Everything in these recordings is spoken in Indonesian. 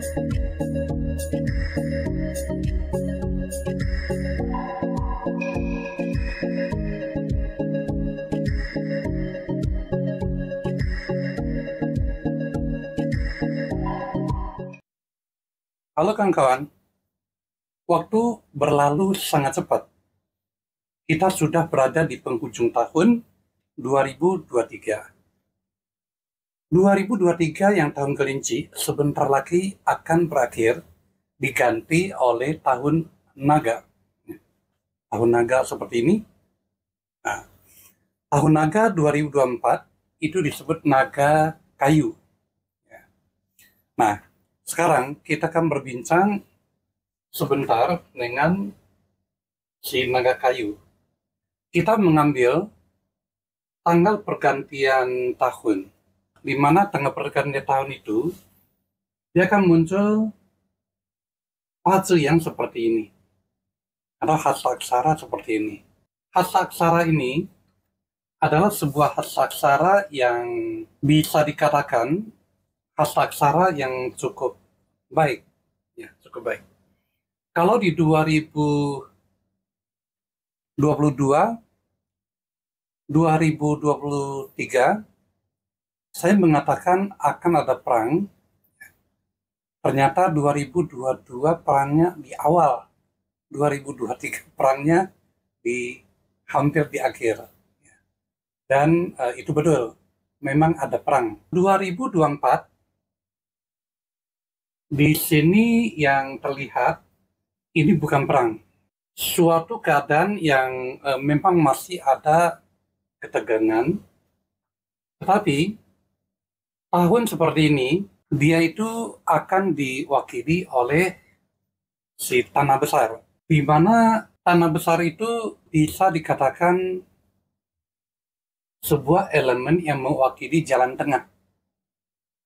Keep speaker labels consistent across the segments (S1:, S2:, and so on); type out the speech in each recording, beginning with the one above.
S1: Halo kawan-kawan, waktu berlalu sangat cepat. Kita sudah berada di penghujung tahun 2023. 2023 yang tahun kelinci sebentar lagi akan berakhir, diganti oleh tahun naga. Tahun naga seperti ini. Nah, tahun naga 2024 itu disebut naga kayu. Nah, sekarang kita akan berbincang sebentar dengan si naga kayu. Kita mengambil tanggal pergantian tahun, di mana tanggal pergantian tahun itu dia akan muncul fase yang seperti ini, atau hasta-aksara seperti ini. Hasta-aksara ini adalah sebuah hasta-aksara yang bisa dikatakan hasta-aksara yang cukup baik, ya, cukup baik. Kalau di 2022, 2023, saya mengatakan akan ada perang. Ternyata 2022 perangnya di awal, 2023 perangnya hampir di akhir. Dan itu betul, memang ada perang. 2024, di sini yang terlihat ini bukan perang. Suatu keadaan yang memang masih ada ketegangan, tetapi tahun seperti ini dia itu akan diwakili oleh si tanah besar, di mana tanah besar itu bisa dikatakan sebuah elemen yang mewakili jalan tengah,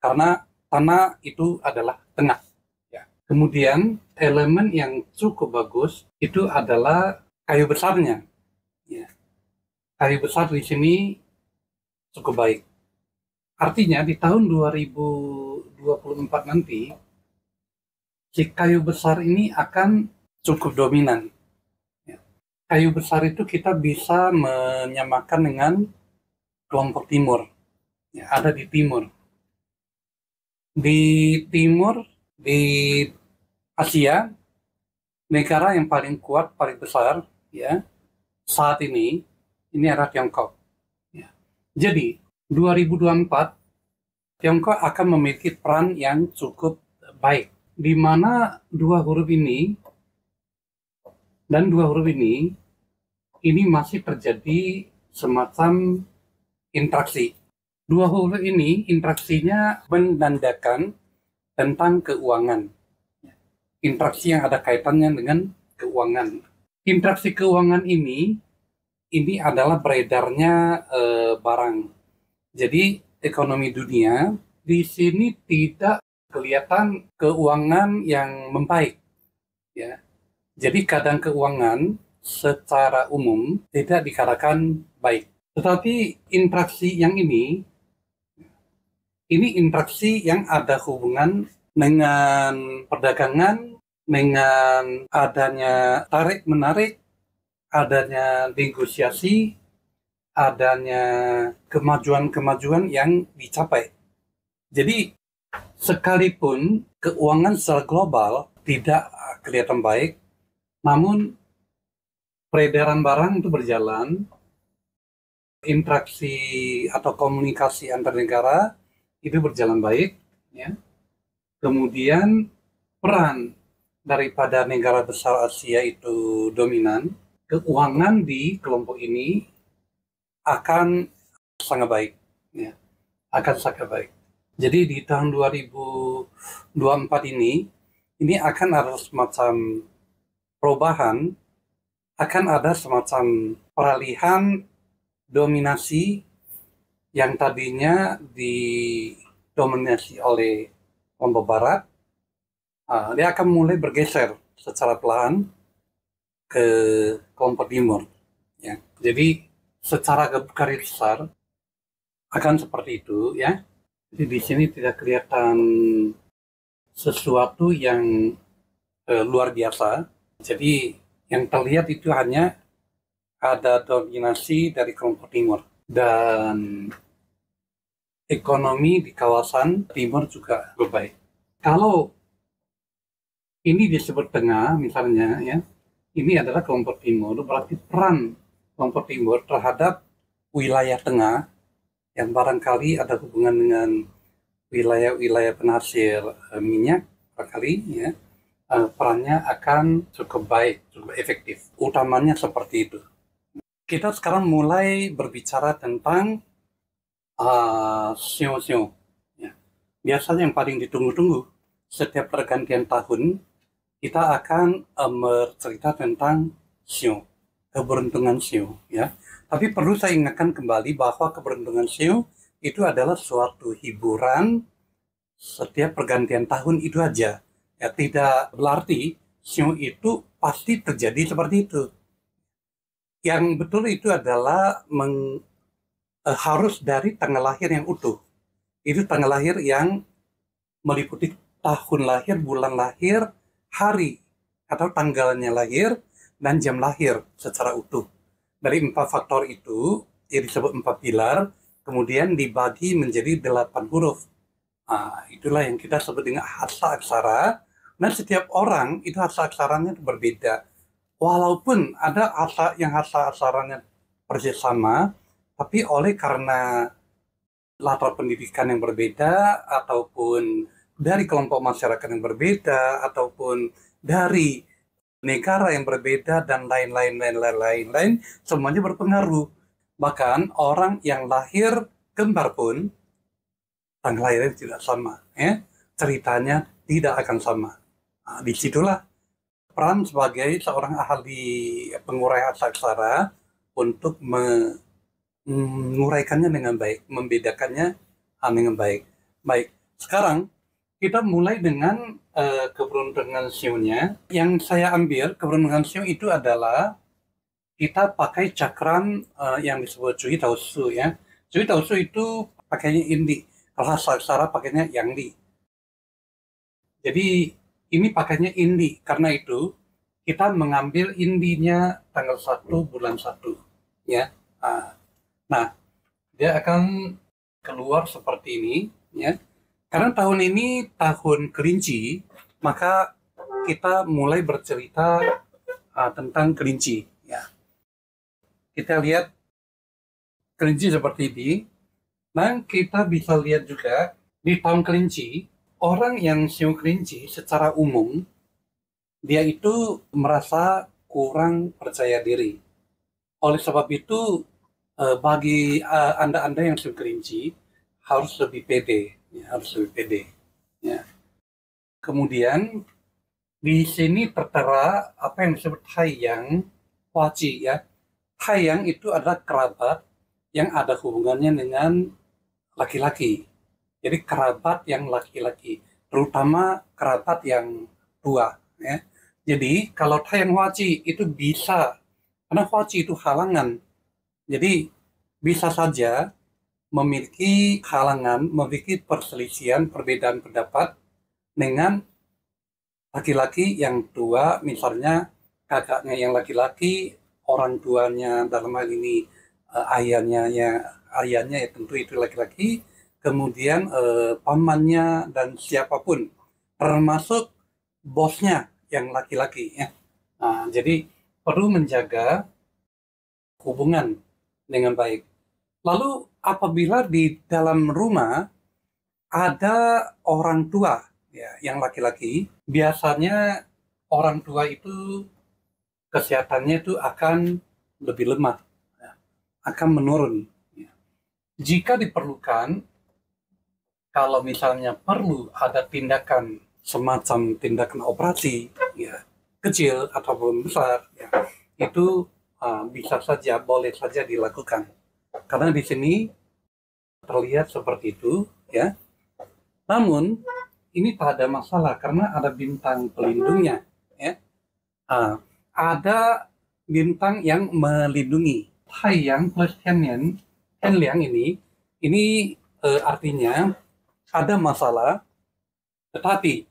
S1: karena tanah itu adalah tengah. Ya. Kemudian elemen yang cukup bagus itu adalah kayu besarnya. Ya. Kayu besar di sini cukup baik. Artinya di tahun 2024 nanti, si kayu besar ini akan cukup dominan. Ya. Kayu besar itu kita bisa menyamakan dengan kelompok timur. Ya, ada di timur. Di timur, di Asia, negara yang paling kuat, paling besar, ya, saat ini adalah Tiongkok. Ya. Jadi, 2024, Tiongkok akan memiliki peran yang cukup baik, di mana dua huruf ini dan dua huruf ini masih terjadi semacam interaksi. Dua huruf ini interaksinya menandakan tentang keuangan. Interaksi yang ada kaitannya dengan keuangan. Interaksi keuangan ini adalah beredarnya barang. Jadi ekonomi dunia di sini tidak kelihatan keuangan yang membaik. Ya. Jadi keadaan keuangan secara umum tidak dikatakan baik. Tetapi interaksi yang ini interaksi yang ada hubungan dengan perdagangan, dengan adanya tarik-menarik, adanya negosiasi, adanya kemajuan-kemajuan yang dicapai. Jadi, sekalipun keuangan secara global tidak kelihatan baik, namun peredaran barang itu berjalan, interaksi atau komunikasi antar negara itu berjalan baik, ya. Kemudian peran daripada negara besar Asia itu dominan, keuangan di kelompok ini akan sangat baik, ya. Akan sangat baik. Jadi di tahun 2024 ini akan ada semacam perubahan, akan ada semacam peralihan dominasi yang tadinya didominasi oleh kelompok barat, dia akan mulai bergeser secara perlahan ke kelompok timur. Ya. Jadi secara garis besar akan seperti itu, ya. Jadi di sini tidak kelihatan sesuatu yang luar biasa. Jadi yang terlihat itu hanya ada dominasi dari kelompok timur, dan ekonomi di kawasan timur juga berbaik. Kalau ini disebut tengah misalnya ya, ini adalah kelompok timur, berarti peran kelompok timur terhadap wilayah tengah yang barangkali ada hubungan dengan wilayah-wilayah penghasil minyak, barangkali ya, perannya akan cukup baik, cukup efektif. Utamanya seperti itu. Kita sekarang mulai berbicara tentang sio-sio. Ya. Biasanya yang paling ditunggu-tunggu setiap pergantian tahun, kita akan bercerita tentang sio, keberuntungan sio. Ya. Tapi perlu saya ingatkan kembali bahwa keberuntungan sio itu adalah suatu hiburan setiap pergantian tahun itu aja. Ya, tidak berarti sio itu pasti terjadi seperti itu. Yang betul itu adalah harus dari tanggal lahir yang utuh. Itu tanggal lahir yang meliputi tahun lahir, bulan lahir, hari atau tanggalnya lahir, dan jam lahir secara utuh. Dari 4 faktor itu, yang disebut 4 pilar, kemudian dibagi menjadi 8 huruf. Itulah yang kita sebut dengan hasta aksara. Dan setiap orang itu hasta aksaranya berbeda. Walaupun ada hasta aksaranya persis sama, tapi karena latar pendidikan yang berbeda, ataupun dari kelompok masyarakat yang berbeda, ataupun dari negara yang berbeda, dan lain-lain, semuanya berpengaruh. Bahkan orang yang lahir kembar pun, tanggal lahirnya tidak sama, ya. Ceritanya tidak akan sama. Disitulah peran sebagai seorang ahli pengurai hasta aksara untuk menguraikannya dengan baik, membedakannya dengan baik. Baik, sekarang kita mulai dengan keberuntungan sionya. Yang saya ambil keberuntungan sio itu adalah kita pakai cakram yang disebut Cui Tausu ya. Cui Tausu itu pakainya indi, kalau hasta aksara pakainya yangdi. Jadi ini pakainya indi, karena itu kita mengambil indinya tanggal 1 bulan 1 ya. Nah, dia akan keluar seperti ini ya. Karena tahun ini tahun kelinci, maka kita mulai bercerita tentang kelinci ya. Kita lihat kelinci seperti ini, dan kita bisa lihat juga di tahun kelinci, orang yang sio kelinci secara umum dia itu merasa kurang percaya diri. Oleh sebab itu, bagi Anda-Anda yang sio kelinci harus lebih pede, ya, harus lebih pede. Ya. Kemudian di sini tertera apa yang disebut Taiyang Huaci ya. Taiyang itu adalah kerabat yang ada hubungannya dengan laki-laki. Jadi kerabat yang laki-laki, terutama kerabat yang tua. Ya. Jadi kalau Taiyang Huaci itu bisa, karena Huaci itu halangan. Jadi bisa saja memiliki halangan, memiliki perselisihan, perbedaan pendapat dengan laki-laki yang tua, misalnya kakaknya yang laki-laki, orang tuanya dalam hal ini ayahnya ya tentu itu laki-laki, kemudian pamannya dan siapapun, termasuk bosnya yang laki-laki ya. Jadi perlu menjaga hubungan dengan baik. Lalu apabila di dalam rumah ada orang tua ya, yang laki-laki, biasanya orang tua itu kesehatannya itu akan lebih lemah, ya, akan menurun. Ya. Jika diperlukan, kalau misalnya perlu ada tindakan semacam tindakan operasi, ya, kecil ataupun besar, ya, itu bisa saja, boleh saja dilakukan. Karena di sini terlihat seperti itu, ya. Namun ini tak ada masalah karena ada bintang pelindungnya, ya. Ada bintang yang melindungi. Taiyang plus Henliang ini artinya ada masalah, tetapi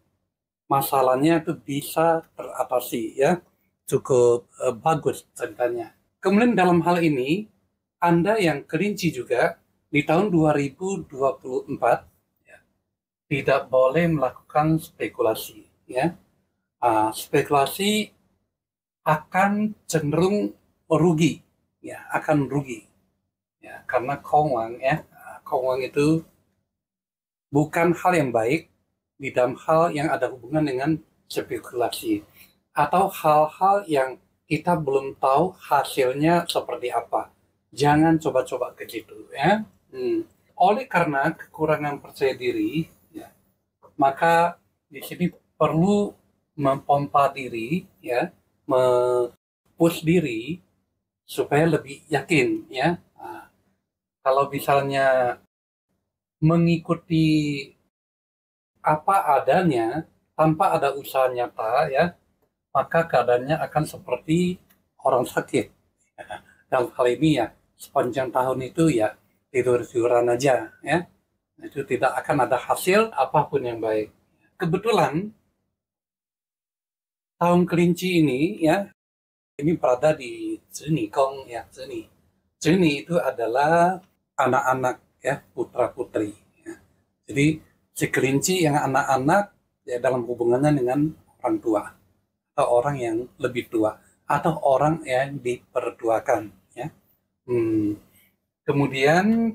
S1: masalahnya itu bisa teratasi ya, cukup bagus ceritanya. Kemudian dalam hal ini Anda yang kelinci juga di tahun 2024 ya, tidak boleh melakukan spekulasi ya. Spekulasi akan cenderung rugi ya, akan rugi ya, karena kongwang ya, kongwang itu bukan hal yang baik di dalam hal yang ada hubungan dengan spekulasi atau hal-hal yang kita belum tahu hasilnya seperti apa. Jangan coba-coba ke situ ya. Oleh karena kekurangan percaya diri ya, maka di sini perlu mempompa diri ya, push diri supaya lebih yakin ya. Kalau misalnya mengikuti apa adanya tanpa ada usaha nyata ya, maka keadaannya akan seperti orang sakit. Dalam hal ini ya, sepanjang tahun itu ya tidur-tiduran aja ya. Itu tidak akan ada hasil apapun yang baik. Kebetulan tahun kelinci ini ya, ini berada di Zeni Kong ya, Zeni. Zeni itu adalah anak-anak ya, putra-putri. Ya. Jadi si kelinci yang anak-anak ya dalam hubungannya dengan orang tua atau orang yang lebih tua atau orang yang dipertuakan ya. Kemudian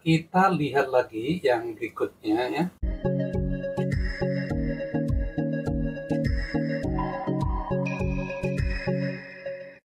S1: kita lihat lagi yang berikutnya ya.